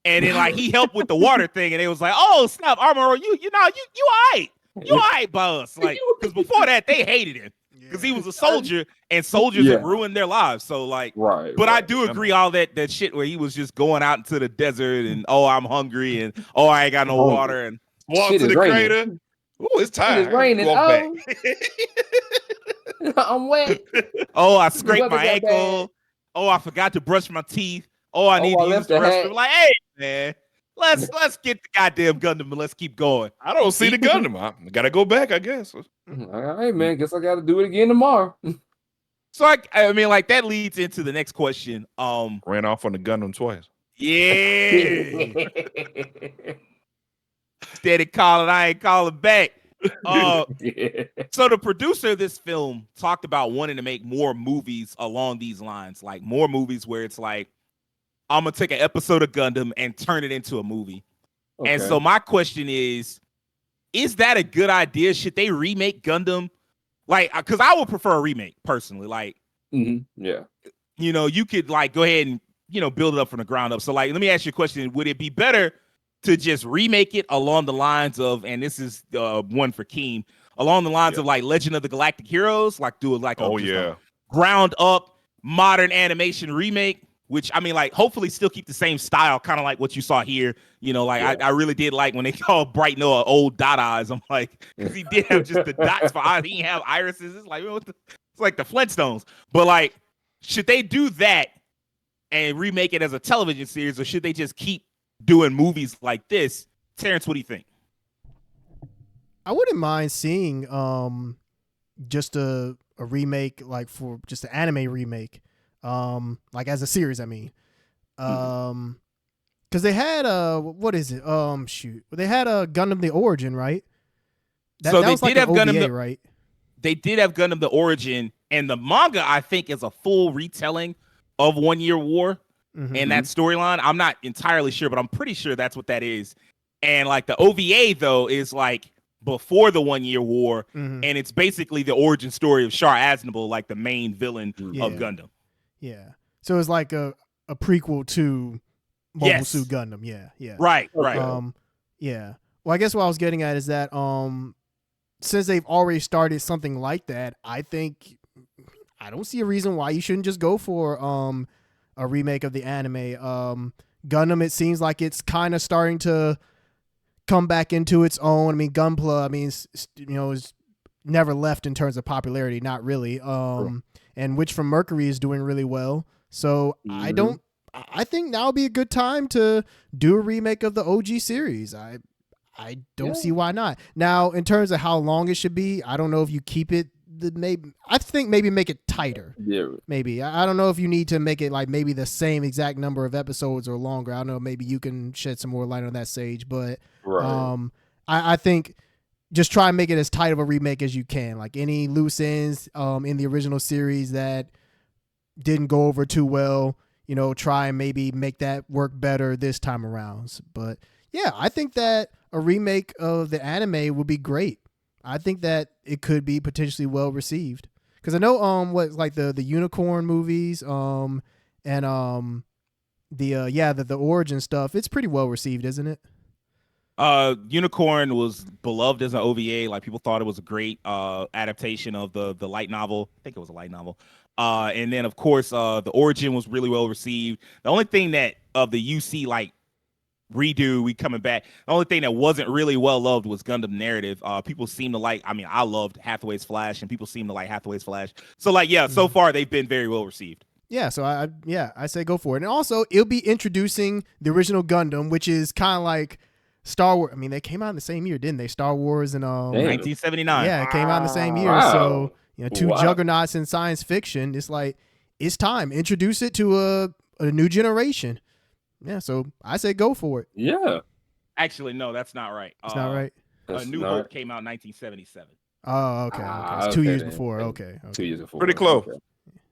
And then like he helped with the water thing, and it was like, oh snap, Armor, you alright. You alright, boss. Like, because before that they hated him. Because he was a soldier, and soldiers had ruined their lives. So like, Right. but I do agree all that shit where he was just going out into the desert and I'm hungry and I ain't got no Hungry. water and walk Shit to is the raining. crater. Oh, it's time. It is raining. Walk Oh, back. I'm wet. I scraped weather my got ankle. I forgot to brush my teeth. I need I to use left the the restroom. hat. Like, hey man, let's get the goddamn Gundam and let's keep going. I don't see the Gundam. I gotta go back, I guess. All right, man. Guess I got to do it again tomorrow. So I mean, like that leads into the next question. Ran off on the Gundam twice. Yeah, steady calling, I ain't calling back. So the producer of this film talked about wanting to make more movies along these lines, like more movies where it's like, I'm gonna take an episode of Gundam and turn it into a movie. Okay. And so my question is that a good idea? Should they remake Gundam? Like, because I would prefer a remake personally. Like, Yeah. you could like go ahead and build it up from the ground up. So like, let me ask you a question: would it be better to just remake it along the lines of, and this is one for Keem, along the lines of like Legend of the Galactic Heroes, like do it like a ground up modern animation remake, which I mean like hopefully still keep the same style, kind of like what you saw here. I really did like when they called Bright Noah old dot eyes. I'm like, because he did have just the dots for eyes, he didn't have irises. It's like it's like the Flintstones. But like, should they do that and remake it as a television series, or should they just keep doing movies like this? Terrence, what do you think? I wouldn't mind seeing just a remake, like for just an anime remake, like as a series. I mean, because they had what is it? They had a Gundam the Origin, right? So they did have Gundam right? They did have Gundam the Origin, and the manga I think is a full retelling of 1 Year War. And that storyline, I'm not entirely sure, but I'm pretty sure that's what that is. And like the OVA though is like before the 1 Year War, and it's basically the origin story of Char Aznable, like the main villain of Gundam. Yeah. So it's like a prequel to Mobile Suit Gundam. Yeah. Right. Yeah. Well, I guess what I was getting at is that since they've already started something like that, I think I don't see a reason why you shouldn't just go for a remake of the anime. Gundam, it seems like it's kind of starting to come back into its own. I mean, Gunpla, I mean, is never left in terms of popularity, not really. And Witch from Mercury is doing really well. So I think now would be a good time to do a remake of the OG series. I don't see why not. Now, in terms of how long it should be, I don't know if you keep it. I think maybe make it tighter. Yeah. Maybe. I don't know if you need to make it like maybe the same exact number of episodes or longer. I don't know. Maybe you can shed some more light on that, Sage. But I think just try and make it as tight of a remake as you can. Like any loose ends in the original series that didn't go over too well, try and maybe make that work better this time around. But yeah, I think that a remake of the anime would be great. I think that it could be potentially well received. Because I know what like the unicorn movies and the origin stuff, it's pretty well received, isn't it? Unicorn was beloved as an OVA. Like people thought it was a great adaptation of the light novel. I think it was a light novel. And then of course the origin was really well received. The only thing that of the UC like redo we coming back, the only thing that wasn't really well loved was Gundam Narrative. People seem to like, I mean, I loved Hathaway's Flash and people seem to like Hathaway's Flash. So like, yeah, so far they've been very well received. Yeah, so I say go for it. And also it'll be introducing the original Gundam, which is kind of like Star Wars. I mean, they came out in the same year, didn't they? Star Wars and 1979. Yeah, it came out in the same year. Wow. So, two juggernauts in science fiction. It's like it's time. Introduce it to a new generation. Yeah, so I say go for it. Yeah. Actually, no, that's not right. It's not right. New Hope came out in 1977. Oh, okay. It's 2 years then. before. Okay. 2 years before. Pretty close. Okay.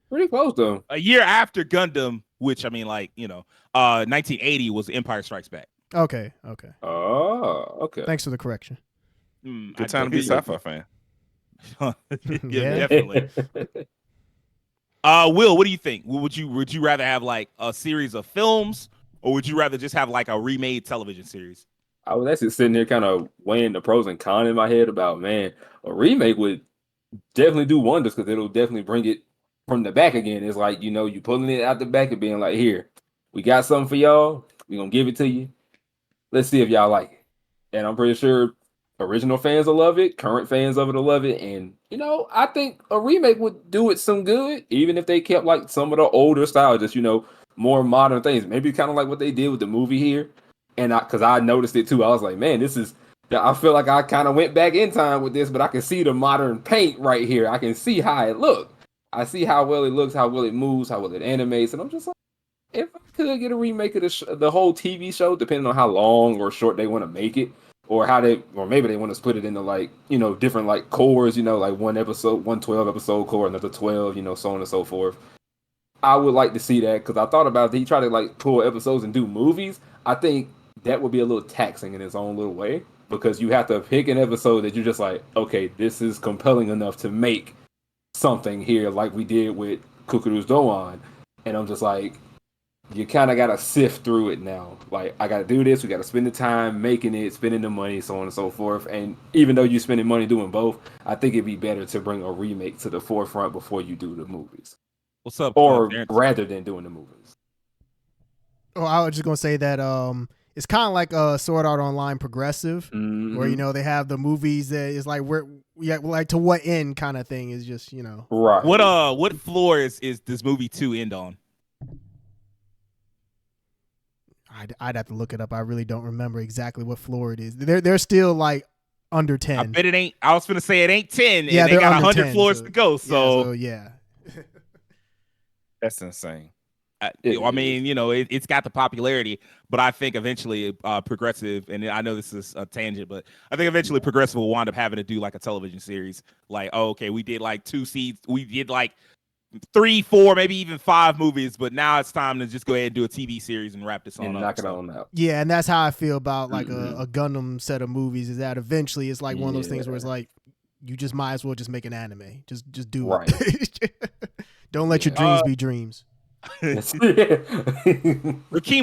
Pretty close though. A year after Gundam, which I mean, like 1980 was Empire Strikes Back. Okay. Oh, okay. Thanks for the correction. Good time to be a sci-fi fan. Yeah, definitely. Will, what do you think? Would you rather have like a series of films, or would you rather just have like a remade television series? I was actually sitting here kind of weighing the pros and cons in my head about, man, a remake would definitely do wonders because it'll definitely bring it from the back again. It's like, you pulling it out the back and being like, here, we got something for y'all. We're going to give it to you. Let's see if y'all like it. And I'm pretty sure original fans will love it. Current fans of it will love it. And, I think a remake would do it some good, even if they kept like some of the older style, just, more modern things. Maybe kind of like what they did with the movie here. And because I noticed it too. I was like, man, I feel like I kind of went back in time with this, but I can see the modern paint right here. I can see how it looks. I see how well it looks, how well it moves, how well it animates. And I'm just like, if I could get a remake of the whole TV show, depending on how long or short they want to make it, or maybe they want to split it into like, different like cores, like one 12 episode core, another 12, so on and so forth. I would like to see that because I thought about he tried to like pull episodes and do movies. I think that would be a little taxing in its own little way because you have to pick an episode that you're just like, okay, this is compelling enough to make something here like we did with Cucuruz Doan. And I'm just like, you kind of got to sift through it now. Like, I got to do this. We got to spend the time making it, spending the money, so on and so forth. And even though you're spending money doing both, I think it'd be better to bring a remake to the forefront before you do the movies. What's up? Or rather than doing the movies. Oh, I was just going to say that it's kind of like a Sword Art Online progressive, where, they have the movies that is like, like to what end kind of thing is just, Right. What floor is this movie 2 end on? I'd have to look it up. I really don't remember exactly what floor it is. They're still like under 10. I bet it ain't. I was gonna say it ain't 10. Yeah, and they got 100 10, floors to go. So yeah. That's insane. I mean, it's got the popularity, but I think eventually Progressive, and I know this is a tangent, but I think eventually Progressive will wind up having to do like a television series. Like, oh, okay, we did like 2 seasons, we did like 3, 4, maybe even 5 movies, but now it's time to just go ahead and do a TV series and wrap this on and up. knock it on out. Yeah, and that's how I feel about like a Gundam set of movies. Is that eventually it's like one of those things where it's like you just might as well just make an anime. Just do it. Don't let your dreams be dreams. Rakeem,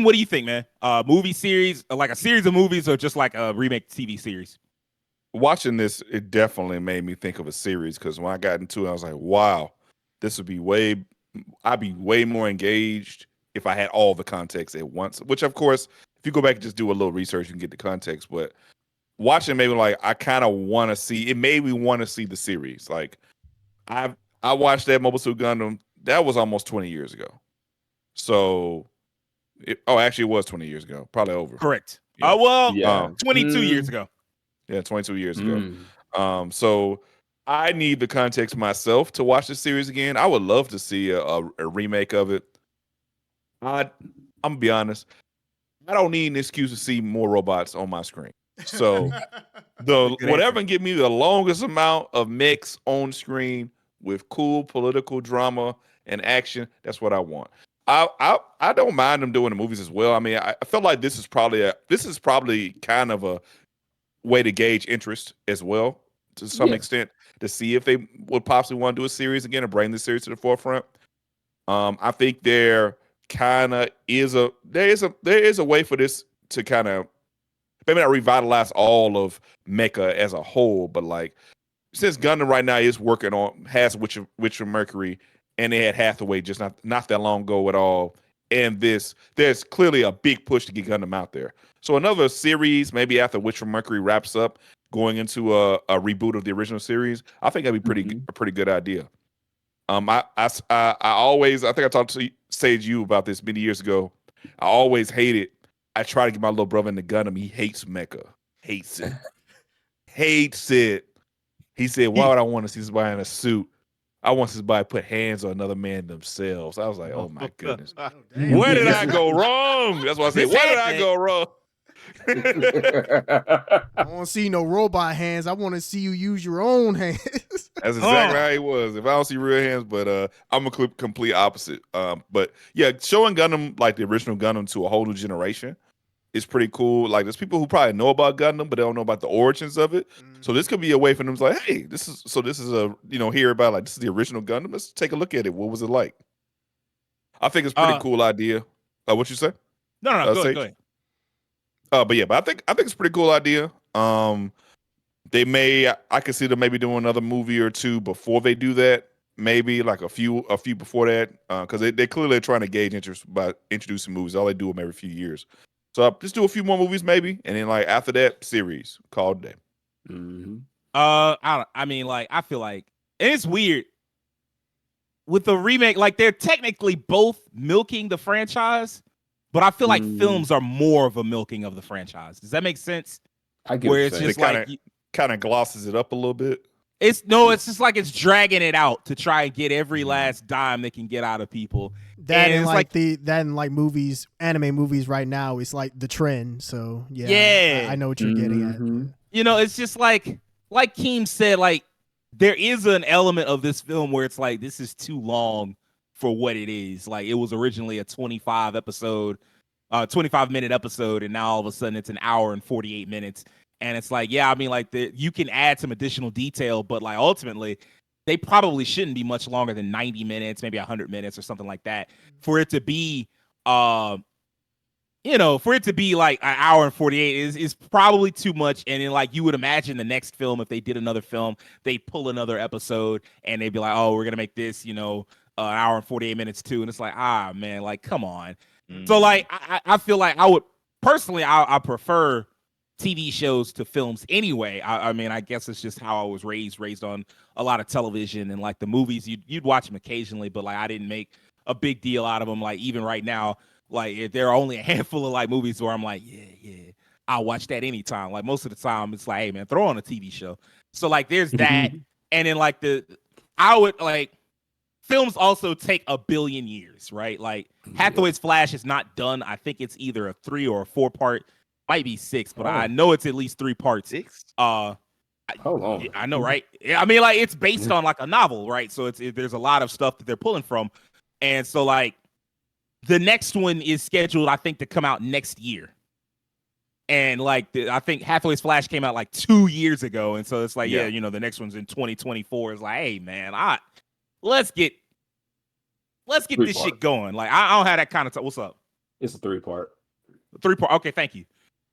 what do you think, man? Movie series, like a series of movies, or just like a remake TV series? Watching this, it definitely made me think of a series because when I got into it, I was like, wow, this would be I'd be way more engaged if I had all the context at once, which of course, if you go back and just do a little research, you can get the context, but watching maybe like, I kind of want to see, it made me want to see the series. Like I watched that Mobile Suit Gundam, that was almost 20 years ago. So, actually it was 20 years ago, probably over. Correct. Yeah. 22 years ago. Yeah, 22 years ago. So I need the context myself to watch the series again. I would love to see a remake of it. I'm gonna be honest. I don't need an excuse to see more robots on my screen. So whatever can give me the longest amount of mechs on screen with cool political drama and action, that's what I want. I don't mind them doing the movies as well. I mean, I feel like this is probably kind of a way to gauge interest as well to some extent, to see if they would possibly want to do a series again and bring the series to the forefront. I think there is a way for this to kind of maybe not revitalize all of Mecha as a whole, but like since Gundam right now has Witch of Mercury, and they had Hathaway just not that long ago at all. And there's clearly a big push to get Gundam out there. So another series, maybe after Witch from Mercury wraps up, going into a reboot of the original series, I think that'd be a pretty good idea. I think I talked to Sage you about this many years ago. I always hated. I try to get my little brother into Gundam. He hates Mecha, hates it, hates it. He said, "Why would I want to see somebody in a suit? I want somebody to put hands on another man themselves." I was like, "Oh my goodness, where did I go wrong?" That's why I said, "Where did I go wrong?" I don't want to see no robot hands. I want to see you use your own hands. That's exactly how he was. If I don't see real hands, but I'm a complete opposite. But yeah, showing Gundam like the original Gundam to a whole new generation is pretty cool. Like there's people who probably know about Gundam, but they don't know about the origins of it. So this could be a way for them to like, hey, this is a hear about like this is the original Gundam. Let's take a look at it. What was it like? I think it's a pretty cool idea. What you say? No, go ahead. But I think it's a pretty cool idea. I could see them maybe doing another movie or two before they do that. Maybe like a few before that, because they clearly are trying to gauge interest by introducing movies. All they do them every few years. So just do a few more movies maybe, and then like after that, series called it. Mm-hmm. I feel like, and it's weird with the remake. Like they're technically both milking the franchise, but I feel like films are more of a milking of the franchise. Does that make sense? I get where it's just like kind of glosses it up a little bit. It's just like it's dragging it out to try and get every last dime they can get out of people. That and like movies, anime movies right now is like the trend. So yeah. I know what you're getting at. It's just like Keem said, like there is an element of this film where it's like this is too long for what it is. Like it was originally a 25-minute episode, and now all of a sudden it's an hour and 48 minutes. And it's like, yeah, I mean, like you can add some additional detail, but like ultimately, they probably shouldn't be much longer than 90 minutes, maybe 100 minutes or something like that, for it to be, like an hour and 48 is probably too much. And then like you would imagine the next film, if they did another film, they pull another episode and they'd be like, oh, we're gonna make this, an hour and 48 minutes too. And it's like, man, like come on. So like I feel like I would personally I prefer TV shows to films anyway. I mean, I guess it's just how I was raised on a lot of television, and like the movies, you'd watch them occasionally, but like I didn't make a big deal out of them. Like even right now, like there are only a handful of like movies where I'm like, yeah, I'll watch that anytime. Like most of the time, it's like, hey man, throw on a TV show. So like there's that, and then like films also take a billion years, right? Like Hathaway's Flash is not done. I think it's either a 3 or a 4-part. Might be 6, but I know it's at least 3 parts. 6? Hold on. I know, right? I mean, like it's based on like a novel, right? So there's a lot of stuff that they're pulling from, and so like the next one is scheduled, I think, to come out next year. And like I think Hathaway's Flash came out like 2 years ago, and so it's like, the next one's in 2024. It's like, hey man, let's get this shit going. Like I don't have that kind of what's up? It's a 3-part. 3-part. Okay, thank you.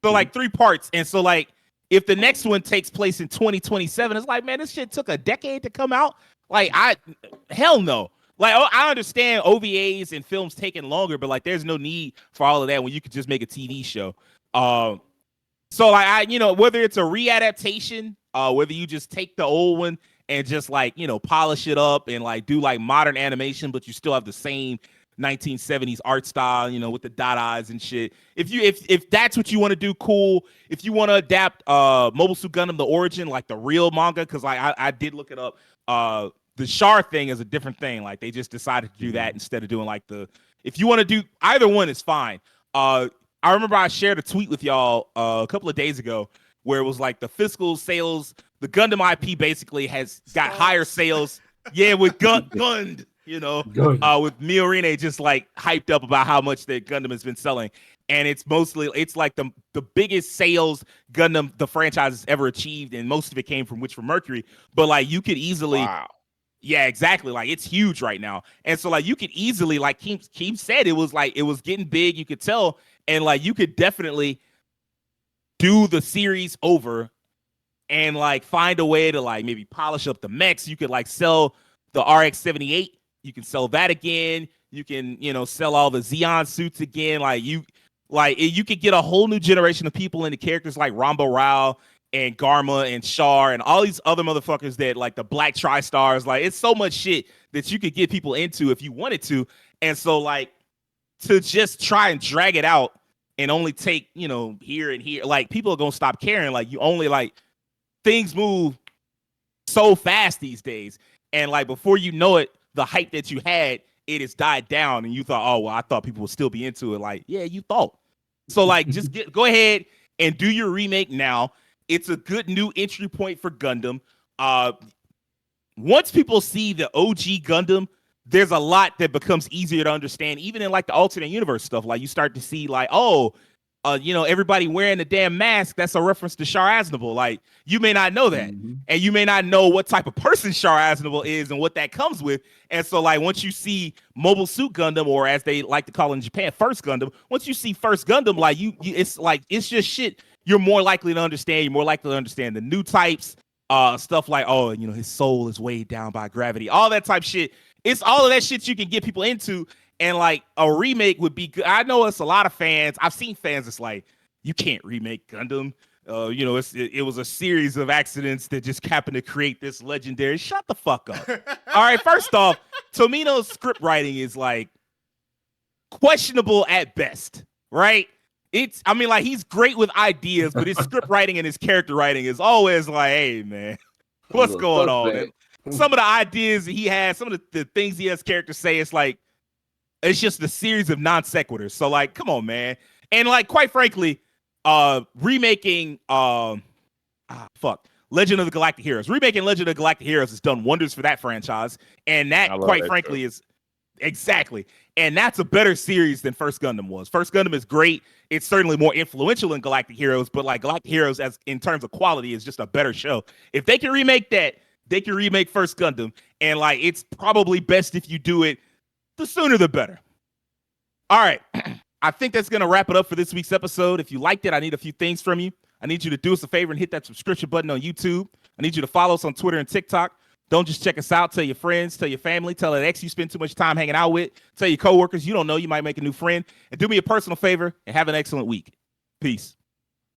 So like 3 parts, and so like if the next one takes place in 2027, it's like, man, this shit took a decade to come out. Like hell no. Like I understand OVAs and films taking longer, but like there's no need for all of that when you could just make a TV show. So like whether it's a readaptation, whether you just take the old one and just like polish it up and like do like modern animation, but you still have the same 1970s art style, with the dot eyes and shit. If that's what you want to do, cool. If you want to adapt Mobile Suit Gundam the origin, like the real manga, because like I did look it up. The Char thing is a different thing. Like they just decided to do that instead of doing like if you want to do either one is fine. I remember I shared a tweet with y'all a couple of days ago where it was like the fiscal sales, the Gundam IP basically has got higher sales. Yeah, with Gund. You know, Go ahead. with Miorine just like hyped up about how much that Gundam has been selling. And it's like the biggest sales Gundam the franchise has ever achieved, and most of it came from Witch from Mercury. But like you could easily, Wow. yeah, exactly. Like it's huge right now, and so like you could easily, like Keem said, it was getting big. You could tell, and like you could definitely do the series over, and like find a way to like maybe polish up the mechs. You could like sell the RX-78. You can sell that again. You can sell all the Xeon suits again. You could get a whole new generation of people into characters like Rambo Rao and Garma and Char and all these other motherfuckers that like the Black Tri-Stars. Like it's so much shit that you could get people into if you wanted to. And so like to just try and drag it out and only take, here and here, like people are going to stop caring. Like you only like things move so fast these days. And like before you know it, the hype that you had, it has died down and you thought, oh, well, I thought people would still be into it. Like, yeah, you thought. So like just go ahead and do your remake now. It's a good new entry point for Gundam. Once people see the OG Gundam, there's a lot that becomes easier to understand, even in like the alternate universe stuff. Like you start to see like, everybody wearing the damn mask, that's a reference to Char Aznavour. Like you may not know that. Mm-hmm. And you may not know what type of person Char Aznavour is and what that comes with. And so like once you see Mobile Suit Gundam, or as they like to call it in Japan, First Gundam, once you see First Gundam, like it's just shit you're more likely to understand. You're more likely to understand the new types, stuff like, his soul is weighed down by gravity, all that type shit. It's all of that shit you can get people into. And like a remake would be good. I know it's a lot of fans. I've seen fans that's like, you can't remake Gundam. It was a series of accidents that just happened to create this legendary. Shut the fuck up. All right, first off, Tomino's script writing is like questionable at best, right? He's great with ideas, but his script writing and his character writing is always like, hey man, what's going on? And some of the ideas he has, some of the things he has characters say, it's just a series of non sequiturs. So like, come on, man. And like, quite frankly, remaking Legend of the Galactic Heroes. Remaking Legend of the Galactic Heroes has done wonders for that franchise. And that, quite frankly, is exactly. And that's a better series than First Gundam was. First Gundam is great. It's certainly more influential than Galactic Heroes, but like Galactic Heroes, as in terms of quality, is just a better show. If they can remake that, they can remake First Gundam. And like, it's probably best if you do it, the sooner the better. All right. I think that's going to wrap it up for this week's episode. If you liked it, I need a few things from you. I need you to do us a favor and hit that subscription button on YouTube. I need you to follow us on Twitter and TikTok. Don't just check us out. Tell your friends, tell your family, tell that ex you spend too much time hanging out with, tell your coworkers you don't know you might make a new friend. And do me a personal favor and have an excellent week. Peace.